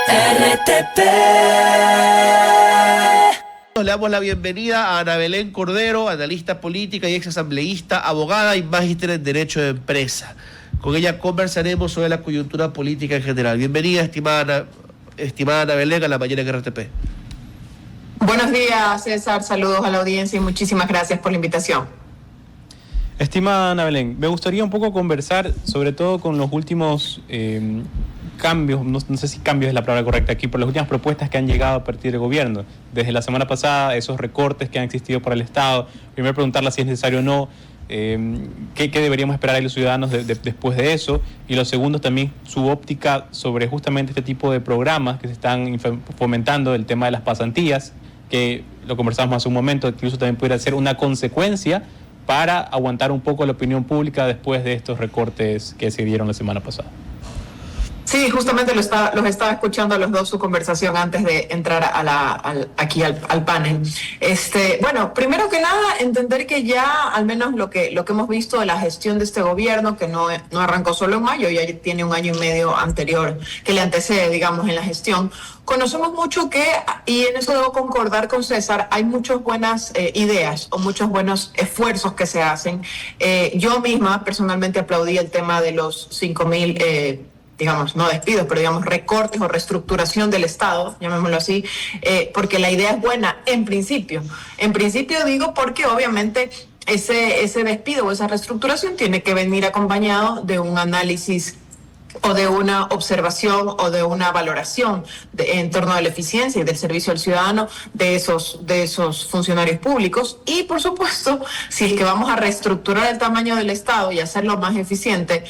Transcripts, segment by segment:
RTP. Le damos la bienvenida a Ana Belén Cordero, analista política y exasambleísta, abogada y magíster en Derecho de Empresa. Con ella conversaremos sobre la coyuntura política en general. Bienvenida, estimada Ana Belén, a la mañana en RTP. Buenos días, César. Saludos a la audiencia y muchísimas gracias por la invitación. Estimada Ana Belén, me gustaría un poco conversar sobre todo con los últimos cambios, no sé si cambios es la palabra correcta aquí, por las últimas propuestas que han llegado a partir del gobierno. Desde la semana pasada, esos recortes que han existido por el Estado. Primero preguntarla si es necesario o no, qué deberíamos esperar de los ciudadanos después de eso. Y lo segundo también, su óptica sobre justamente este tipo de programas que se están fomentando, el tema de las pasantías, que lo conversamos hace un momento, incluso también pudiera ser una consecuencia para aguantar un poco la opinión pública después de estos recortes que se dieron la semana pasada. Sí, justamente los estaba escuchando a los dos su conversación antes de entrar aquí al panel. Bueno, primero que nada, entender que ya al menos lo que hemos visto de la gestión de este gobierno, que no arrancó solo en mayo, ya tiene un año y medio anterior que le antecede, digamos, en la gestión. Conocemos mucho y en eso debo concordar con César, hay muchas buenas ideas o muchos buenos esfuerzos que se hacen. Yo misma personalmente aplaudí el tema de los 5.000 digamos, no despidos, pero digamos recortes o reestructuración del Estado, llamémoslo así, porque la idea es buena en principio. En principio digo porque obviamente ese despido o esa reestructuración tiene que venir acompañado de un análisis o de una observación o de una valoración en torno a la eficiencia y del servicio al ciudadano de esos funcionarios públicos. Y, por supuesto, si es que vamos a reestructurar el tamaño del Estado y hacerlo más eficiente,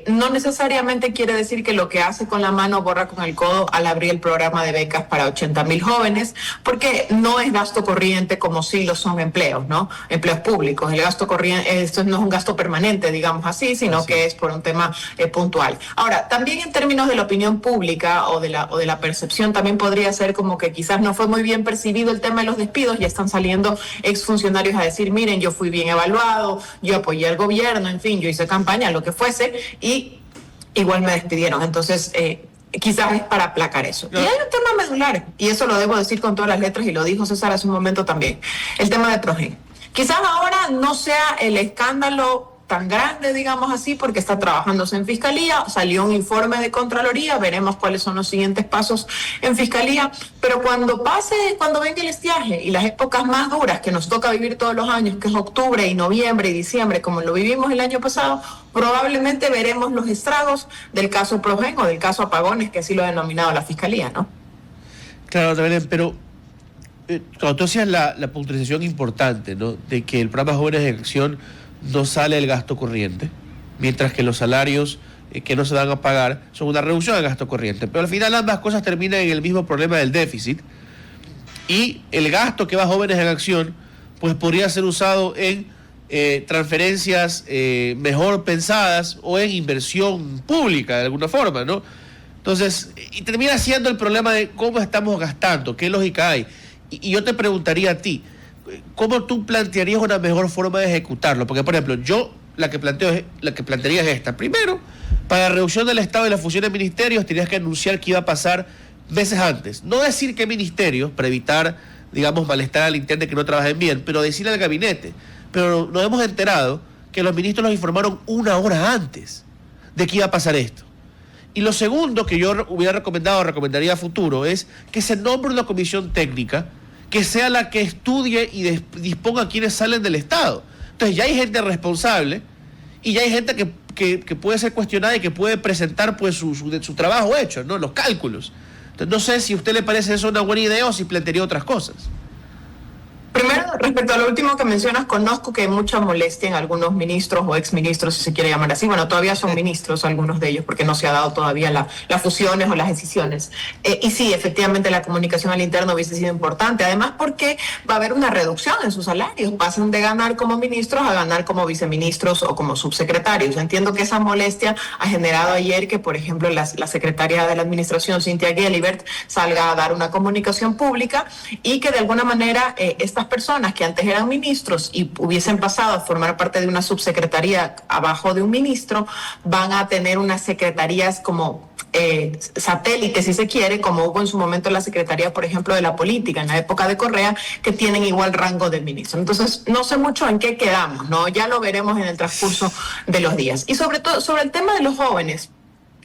no necesariamente quiere decir que lo que hace con la mano borra con el codo al abrir el programa de becas para 80.000 jóvenes, porque no es gasto corriente como sí lo son empleos, ¿no? Empleos públicos. El gasto corriente, esto no es un gasto permanente, digamos así, sino que es por un tema puntual. Ahora, también en términos de la opinión pública o de la percepción, también podría ser como que quizás no fue muy bien percibido el tema de los despidos. Ya están saliendo exfuncionarios a decir, miren, yo fui bien evaluado, yo apoyé al gobierno, en fin, yo hice campaña, lo que fuese, y igual me despidieron. Entonces, quizás es para aplacar eso. Y hay un tema medular, y eso lo debo decir con todas las letras, y lo dijo César hace un momento también, el tema de Progen. Quizás ahora no sea el escándalo tan grande, digamos así, porque está trabajándose en Fiscalía, salió un informe de Contraloría, veremos cuáles son los siguientes pasos en Fiscalía, pero cuando venga el estiaje y las épocas más duras que nos toca vivir todos los años, que es octubre y noviembre y diciembre, como lo vivimos el año pasado, probablemente veremos los estragos del caso Progen o del caso Apagones, que así lo ha denominado la Fiscalía, ¿no? Claro, también, pero cuando tú hacías la puntualización importante, ¿no?, de que el programa Jóvenes en Acción no sale el gasto corriente, mientras que los salarios que no se van a pagar son una reducción del gasto corriente. Pero al final ambas cosas terminan en el mismo problema del déficit, y el gasto que va a Jóvenes en Acción pues podría ser usado en transferencias mejor pensadas o en inversión pública de alguna forma, ¿no? Entonces, y termina siendo el problema de cómo estamos gastando, qué lógica hay. Y yo te preguntaría a ti, ¿cómo tú plantearías una mejor forma de ejecutarlo? Porque, por ejemplo, yo la que plantearía es esta. Primero, para la reducción del Estado y la fusión de ministerios, tenías que anunciar que iba a pasar meses antes. No decir qué ministerios, para evitar, digamos, malestar al interno que no trabajen bien, pero decirle al gabinete. Pero nos hemos enterado que los ministros nos informaron una hora antes de que iba a pasar esto. Y lo segundo que yo recomendaría a futuro, es que se nombre una comisión técnica que sea la que estudie y disponga a quienes salen del Estado. Entonces ya hay gente responsable y ya hay gente que puede ser cuestionada y que puede presentar pues su trabajo hecho, ¿no?, los cálculos. Entonces no sé si a usted le parece eso una buena idea o si plantearía otras cosas. Primero, respecto a lo último que mencionas, conozco que hay mucha molestia en algunos ministros o exministros, si se quiere llamar así. Bueno, todavía son ministros algunos de ellos, porque no se ha dado todavía las fusiones o las decisiones. Y sí, efectivamente la comunicación al interno hubiese sido importante. Además, porque va a haber una reducción en sus salarios. Pasan de ganar como ministros a ganar como viceministros o como subsecretarios. Entiendo que esa molestia ha generado ayer que, por ejemplo, la secretaria de la Administración, Cynthia Gelibert, salga a dar una comunicación pública y que de alguna manera estas personas que antes eran ministros y hubiesen pasado a formar parte de una subsecretaría abajo de un ministro, van a tener unas secretarías como satélites, si se quiere, como hubo en su momento la Secretaría, por ejemplo, de la Política en la época de Correa, que tienen igual rango de ministro. Entonces, no sé mucho en qué quedamos, ¿no? Ya lo veremos en el transcurso de los días. Y sobre todo, sobre el tema de los jóvenes,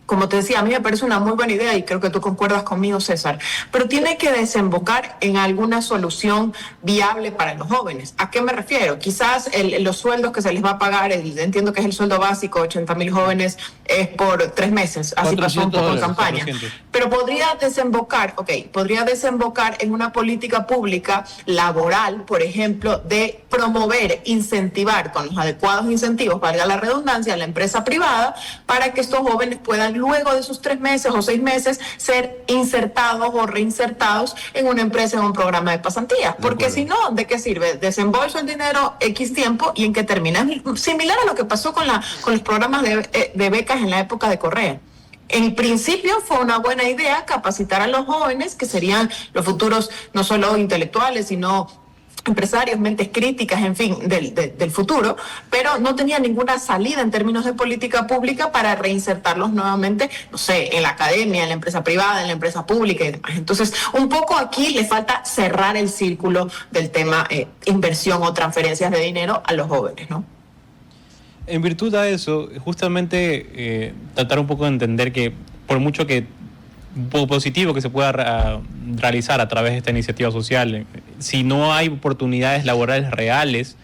como te decía, a mí me parece una muy buena idea y creo que tú concuerdas conmigo, César, pero tiene que desembocar en alguna solución viable para los jóvenes. ¿A qué me refiero? Quizás los sueldos que se les va a pagar, entiendo que es el sueldo básico, 80,000 jóvenes, es por 3 meses, así pasó un poco en campaña. 400. Pero podría desembocar en una política pública laboral, por ejemplo, de promover, incentivar con los adecuados incentivos, valga la redundancia, la empresa privada, para que estos jóvenes puedan luego de sus 3 meses o 6 meses ser insertados o reinsertados en una empresa, en un programa de pasantías. Porque si no, ¿de qué sirve? Desembolso el dinero X tiempo y en qué termina. Es similar a lo que pasó con los programas de becas en la época de Correa. En principio fue una buena idea capacitar a los jóvenes, que serían los futuros no solo intelectuales, sino empresarios, mentes críticas, en fin, del futuro, pero no tenía ninguna salida en términos de política pública para reinsertarlos nuevamente, no sé, en la academia, en la empresa privada, en la empresa pública y demás. Entonces, un poco aquí le falta cerrar el círculo del tema inversión o transferencias de dinero a los jóvenes, ¿no? En virtud de eso, justamente tratar un poco de entender que por mucho que positivo que se pueda realizar a través de esta iniciativa social, si no hay oportunidades laborales reales,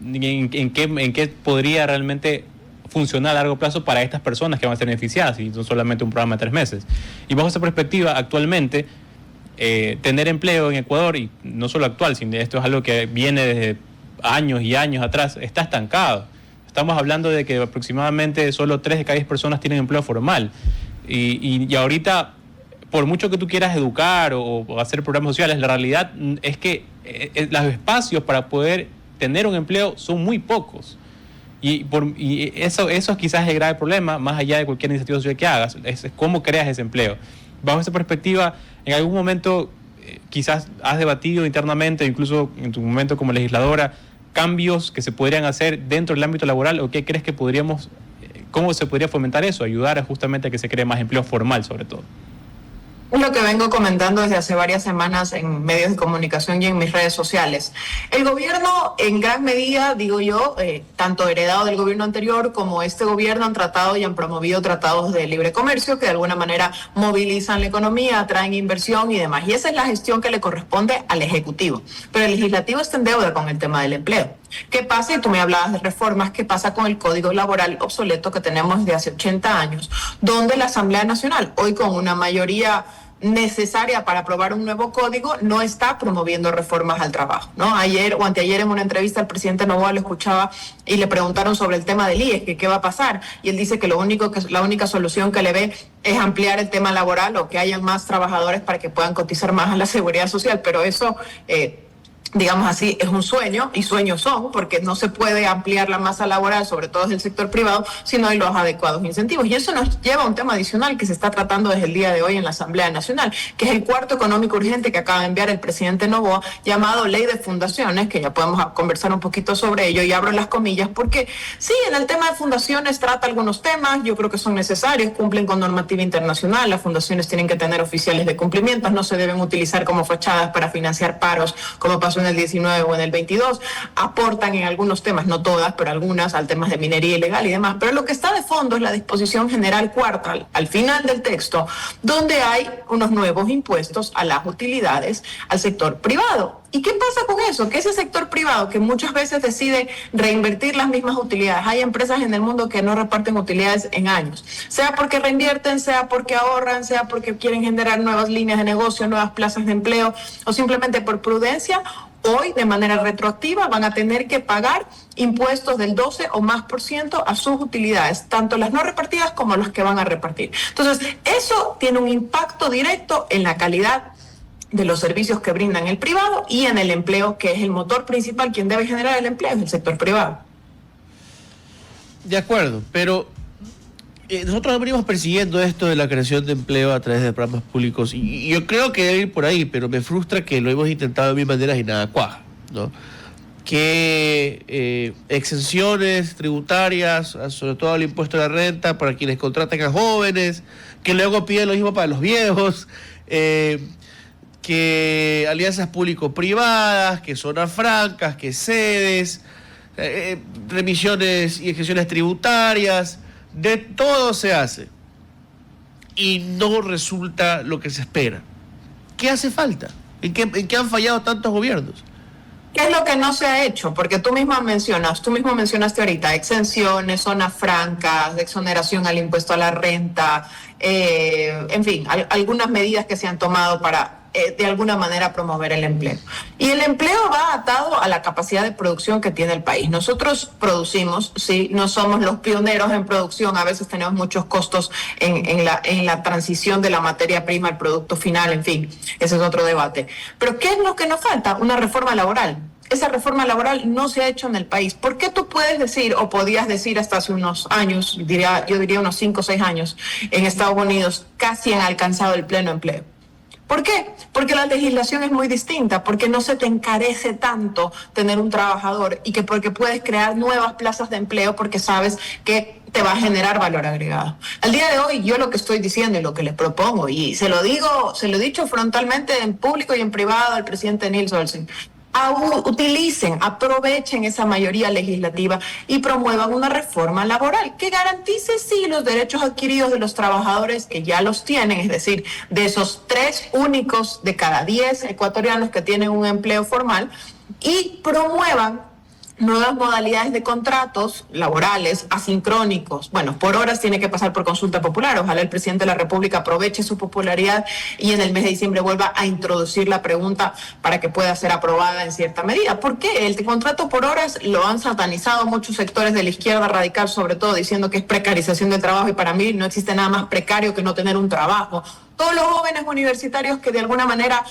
¿en qué podría realmente funcionar a largo plazo para estas personas que van a ser beneficiadas y no solamente un programa de 3 meses? Y bajo esa perspectiva, actualmente, tener empleo en Ecuador, y no solo actual, sino esto es algo que viene desde años y años atrás, está estancado. Estamos hablando de que aproximadamente solo 3 de cada 10 personas tienen empleo formal. Y ahorita, por mucho que tú quieras educar o hacer programas sociales, la realidad es que los espacios para poder tener un empleo son muy pocos. Y eso quizás es el grave problema, más allá de cualquier iniciativa social que hagas, es cómo creas ese empleo. Bajo esa perspectiva, en algún momento quizás has debatido internamente, incluso en tu momento como legisladora, cambios que se podrían hacer dentro del ámbito laboral, o qué crees que cómo se podría fomentar eso, ayudar justamente a que se cree más empleo formal sobre todo. Es lo que vengo comentando desde hace varias semanas en medios de comunicación y en mis redes sociales. El gobierno, en gran medida, digo yo, tanto heredado del gobierno anterior como este gobierno, han tratado y han promovido tratados de libre comercio que de alguna manera movilizan la economía, atraen inversión y demás. Y esa es la gestión que le corresponde al Ejecutivo. Pero el Legislativo está en deuda con el tema del empleo. ¿Qué pasa? Y tú me hablabas de reformas. ¿Qué pasa con el Código Laboral obsoleto que tenemos desde hace 80 años? Donde la Asamblea Nacional, hoy con una mayoría necesaria para aprobar un nuevo código, no está promoviendo reformas al trabajo, ¿no? Ayer o anteayer en una entrevista el presidente Noboa lo escuchaba y le preguntaron sobre el tema del IES, que qué va a pasar, y él dice que la única solución que le ve es ampliar el tema laboral o que hayan más trabajadores para que puedan cotizar más a la seguridad social, pero eso digamos así, es un sueño, y sueños son, porque no se puede ampliar la masa laboral, sobre todo desde el sector privado, si no hay los adecuados incentivos. Y eso nos lleva a un tema adicional que se está tratando desde el día de hoy en la Asamblea Nacional, que es el cuarto económico urgente que acaba de enviar el presidente Noboa, llamado Ley de Fundaciones, que ya podemos conversar un poquito sobre ello, y abro las comillas, porque sí, en el tema de fundaciones trata algunos temas, yo creo que son necesarios, cumplen con normativa internacional, las fundaciones tienen que tener oficiales de cumplimientos, no se deben utilizar como fachadas para financiar paros, como pasó en el 19 o en el 22, aportan en algunos temas, no todas, pero algunas, al temas de minería ilegal y demás. Pero lo que está de fondo es la disposición general cuarta, al final del texto, donde hay unos nuevos impuestos a las utilidades al sector privado. ¿Y qué pasa con eso? Que ese sector privado que muchas veces decide reinvertir las mismas utilidades, hay empresas en el mundo que no reparten utilidades en años, sea porque reinvierten, sea porque ahorran, sea porque quieren generar nuevas líneas de negocio, nuevas plazas de empleo, o simplemente por prudencia. Hoy, de manera retroactiva, van a tener que pagar impuestos del 12 o más % a sus utilidades, tanto las no repartidas como las que van a repartir. Entonces, eso tiene un impacto directo en la calidad de los servicios que brindan el privado y en el empleo, que es el motor principal. Quien debe generar el empleo es el sector privado. De acuerdo, pero nosotros venimos persiguiendo esto de la creación de empleo a través de programas públicos y yo creo que debe ir por ahí, pero me frustra que lo hemos intentado de mil maneras y nada cuaja, ¿no? Que exenciones tributarias, sobre todo al impuesto a la renta para quienes contratan a jóvenes, que luego piden lo mismo para los viejos, que alianzas público-privadas, que zonas francas, que sedes, remisiones y exenciones tributarias, de todo se hace y no resulta lo que se espera. ¿Qué hace falta? ¿En qué han fallado tantos gobiernos? ¿Qué es lo que no se ha hecho? Porque tú mismo mencionaste ahorita exenciones, zonas francas, exoneración al impuesto a la renta, en fin, algunas medidas que se han tomado para de alguna manera promover el empleo. Y el empleo va atado a la capacidad de producción que tiene el país. Nosotros producimos, sí, no somos los pioneros en producción, a veces tenemos muchos costos en la transición de la materia prima al producto final, en fin, ese es otro debate. Pero ¿qué es lo que nos falta? Una reforma laboral. Esa reforma laboral no se ha hecho en el país. ¿Por qué tú puedes decir, o podías decir hasta hace unos años, yo diría unos 5 o 6 años, en Estados Unidos casi han alcanzado el pleno empleo? ¿Por qué? Porque la legislación es muy distinta, porque no se te encarece tanto tener un trabajador y porque puedes crear nuevas plazas de empleo porque sabes que te va a generar valor agregado. Al día de hoy, yo lo que estoy diciendo y lo que les propongo, y se lo he dicho frontalmente en público y en privado al presidente Nils Olsen, aprovechen esa mayoría legislativa y promuevan una reforma laboral que garantice sí los derechos adquiridos de los trabajadores que ya los tienen, es decir, de esos 3 únicos de cada 10 ecuatorianos que tienen un empleo formal, y promuevan nuevas modalidades de contratos laborales asincrónicos. Bueno, por horas tiene que pasar por consulta popular. Ojalá el presidente de la República aproveche su popularidad y en el mes de diciembre vuelva a introducir la pregunta para que pueda ser aprobada en cierta medida. ¿Por qué? El contrato por horas lo han satanizado muchos sectores de la izquierda radical, sobre todo diciendo que es precarización del trabajo, y para mí no existe nada más precario que no tener un trabajo. Todos los jóvenes universitarios que de alguna manera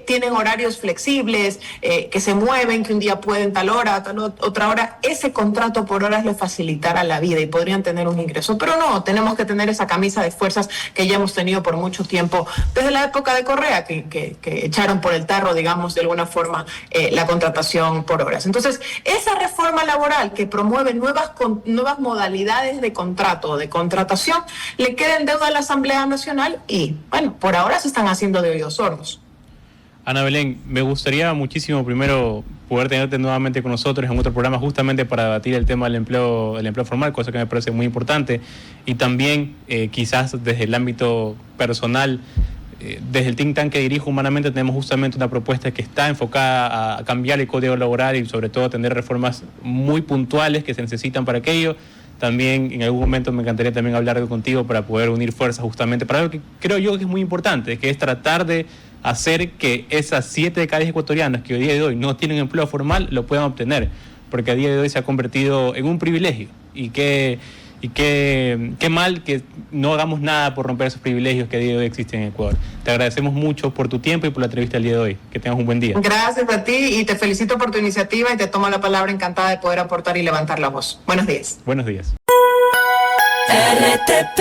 tienen horarios flexibles, que se mueven, que un día pueden tal hora, tal otra hora, ese contrato por horas les facilitará la vida y podrían tener un ingreso. Pero no, tenemos que tener esa camisa de fuerzas que ya hemos tenido por mucho tiempo, desde la época de Correa, que echaron por el tarro, digamos, de alguna forma, la contratación por horas. Entonces, esa reforma laboral que promueve nuevas modalidades de contrato, de contratación, le queda en deuda a la Asamblea Nacional y, bueno, por ahora se están haciendo de oídos sordos. Ana Belén, me gustaría muchísimo primero poder tenerte nuevamente con nosotros en otro programa justamente para debatir el tema del empleo formal, cosa que me parece muy importante, y también quizás desde el ámbito personal, desde el think tank que dirijo Humanamente tenemos justamente una propuesta que está enfocada a cambiar el código laboral y sobre todo a tener reformas muy puntuales que se necesitan para aquello. También en algún momento me encantaría también hablar contigo para poder unir fuerzas justamente para algo que creo yo que es muy importante, que es tratar de hacer que esas 7 de cada 10 ecuatorianos que hoy día de hoy no tienen empleo formal lo puedan obtener, porque a día de hoy se ha convertido en un privilegio y qué mal que no hagamos nada por romper esos privilegios que a día de hoy existen en Ecuador. Te agradecemos mucho por tu tiempo y por la entrevista el día de hoy. Que tengas un buen día. Gracias a ti y te felicito por tu iniciativa y te tomo la palabra, encantada de poder aportar y levantar la voz. Buenos días. Buenos días. RTP